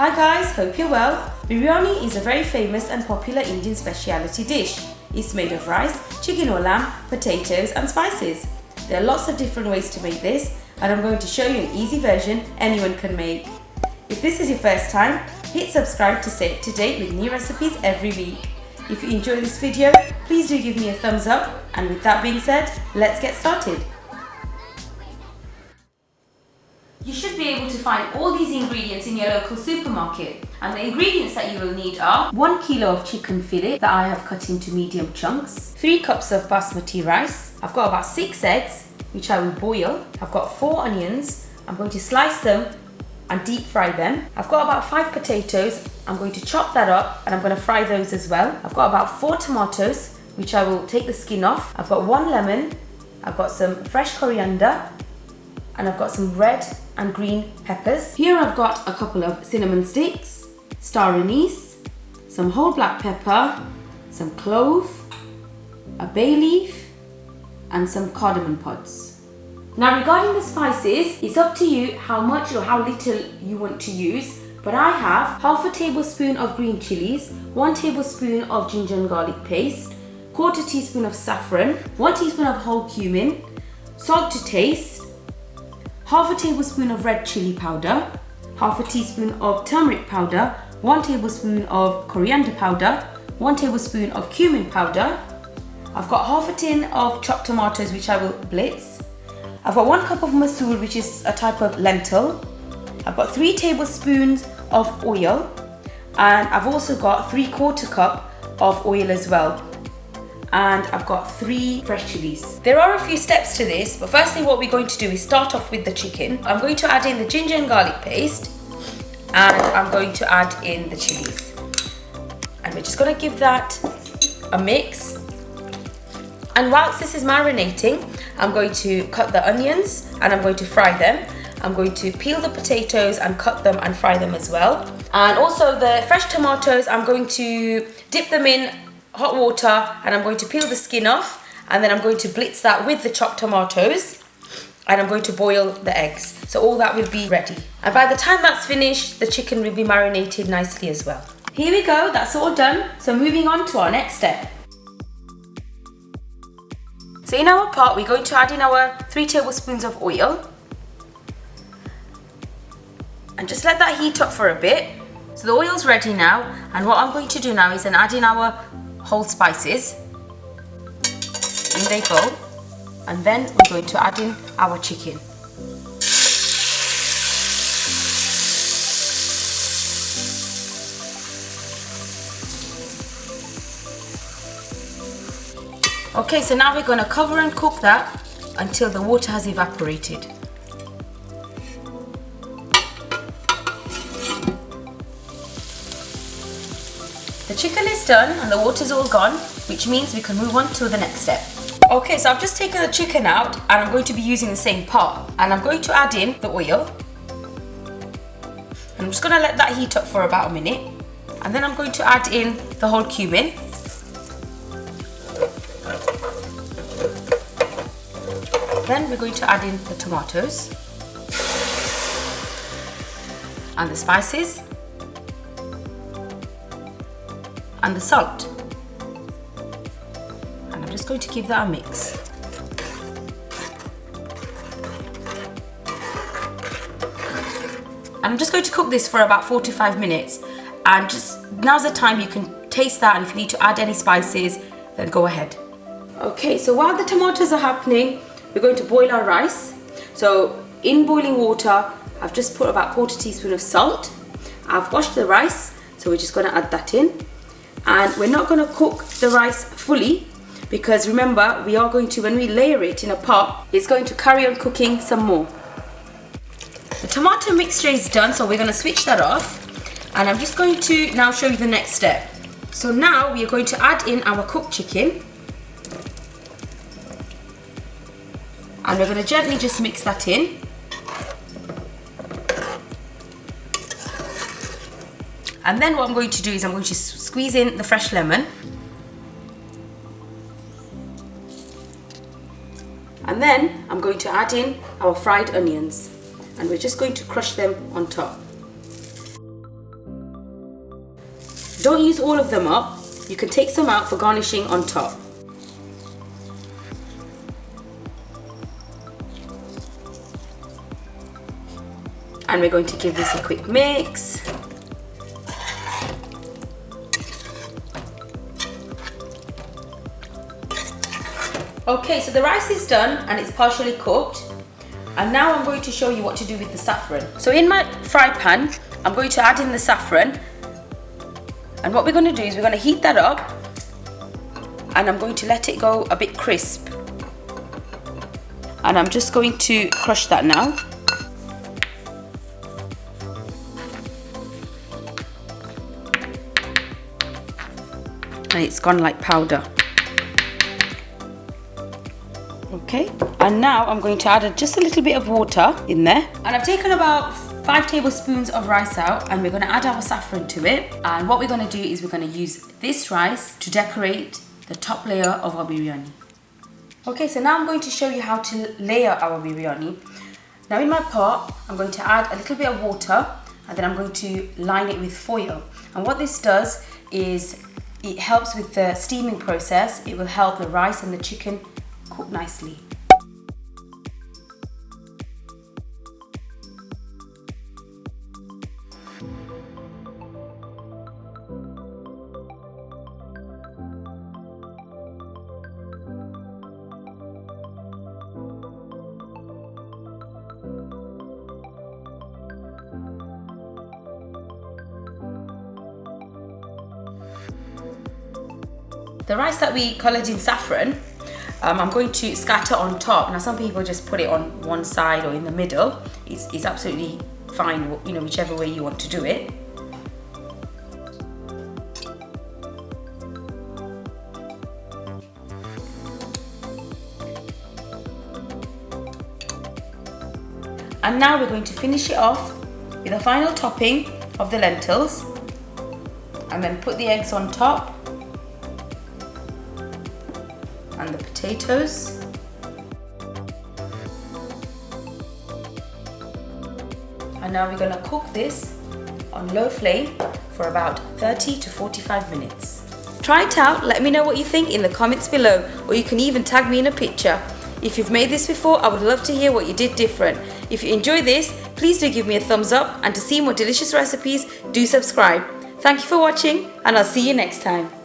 Hi guys, hope you're well. Biryani is a very famous and popular Indian speciality dish. It's made of rice, chicken or lamb, potatoes and spices. There are lots of different ways to make this and I'm going to show you an easy version anyone can make. If this is your first time, hit subscribe to stay up to date with new recipes every week. If you enjoy this video, please do give me a thumbs up, and with that being said, let's get started. You should be able to find all these ingredients in your local supermarket, and the ingredients that you will need are 1 kilo of chicken fillet that I have cut into medium chunks, 3 cups of basmati rice, I've got about 6 eggs which I will boil, I've got 4 onions, I'm going to slice them and deep fry them. I've got about 5 potatoes, I'm going to chop that up and I'm going to fry those as well. I've got about 4 tomatoes which I will take the skin off. I've got 1 lemon, I've got some fresh coriander, and I've got some red and green peppers. Here I've got a couple of cinnamon sticks, star anise, some whole black pepper, some clove, a bay leaf, and some cardamom pods. Now regarding the spices, it's up to you how much or how little you want to use, but I have half a tablespoon of green chilies, 1 tablespoon of ginger and garlic paste, 1/4 teaspoon of saffron, 1 teaspoon of whole cumin, salt to taste, half a tablespoon of red chili powder, half a teaspoon of turmeric powder, 1 tablespoon of coriander powder, 1 tablespoon of cumin powder. I've got half a tin of chopped tomatoes which I will blitz. I've got 1 cup of Masoor, which is a type of lentil. I've got 3 tablespoons of oil, and I've also got 3/4 cup of oil as well. And I've got 3 fresh chilies. There are a few steps to this, but firstly what we're going to do is start off with the chicken. I'm going to add in the ginger and garlic paste, and I'm going to add in the chilies. And we're just going to give that a mix. And whilst this is marinating, I'm going to cut the onions and I'm going to fry them. I'm going to peel the potatoes and cut them and fry them as well. And also the fresh tomatoes, I'm going to dip them in hot water and I'm going to peel the skin off, and then I'm going to blitz that with the chopped tomatoes, and I'm going to boil the eggs. So all that will be ready. And by the time that's finished, the chicken will be marinated nicely as well. Here we go, that's all done. So moving on to our next step. So in our pot, we're going to add in our 3 tablespoons of oil. And just let that heat up for a bit. So the oil's ready now, and what I'm going to do now is then add in our whole spices. In they go. And then we're going to add in our chicken. Okay, so now we're going to cover and cook that until the water has evaporated. The chicken is done and the water's all gone, which means we can move on to the next step. Okay, so I've just taken the chicken out and I'm going to be using the same pot, and I'm going to add in the oil. And I'm just going to let that heat up for about a minute, and then I'm going to add in the whole cumin. Then we're going to add in the tomatoes and the spices and the salt, and I'm just going to give that a mix. And I'm just going to cook this for about 4 to 5 minutes, and just now's the time you can taste that, and if you need to add any spices, then go ahead. Okay, so while the tomatoes are happening, we're going to boil our rice. So in boiling water, I've just put about 1/4 teaspoon of salt. I've washed the rice, so we're just going to add that in. And we're not going to cook the rice fully, because remember, we are going to, when we layer it in a pot, it's going to carry on cooking some more. The tomato mixture is done, so we're going to switch that off. And I'm just going to now show you the next step. So now we are going to add in our cooked chicken. And we're going to gently just mix that in. And then what I'm going to do is I'm going to squeeze in the fresh lemon. And then I'm going to add in our fried onions. And we're just going to crush them on top. Don't use all of them up. You can take some out for garnishing on top. And we're going to give this a quick mix. Okay, so the rice is done and it's partially cooked. And now I'm going to show you what to do with the saffron. So in my fry pan, I'm going to add in the saffron. And what we're going to do is we're going to heat that up. And I'm going to let it go a bit crisp. And I'm just going to crush that now. And it's gone like powder. Okay, and now I'm going to add just a little bit of water in there. And I've taken about 5 tablespoons of rice out, and we're going to add our saffron to it. And what we're going to do is we're going to use this rice to decorate the top layer of our biryani. Okay, so now I'm going to show you how to layer our biryani. Now in my pot, I'm going to add a little bit of water, and then I'm going to line it with foil. And what this does is it helps with the steaming process. It will help the rice and the chicken cook nicely. The rice that we coloured in saffron, I'm going to scatter on top. Now some people just put it on one side or in the middle. It's absolutely fine, you know, whichever way you want to do it. And now we're going to finish it off with a final topping of the lentils, and then put the eggs on top. And the potatoes. And now we're going to cook this on low flame for about 30 to 45 minutes. Try it out, let me know what you think in the comments below, or you can even tag me in a picture. If you've made this before, I would love to hear what you did different. If you enjoy this, please do give me a thumbs up, and to see more delicious recipes, do subscribe. Thank you for watching, and I'll see you next time.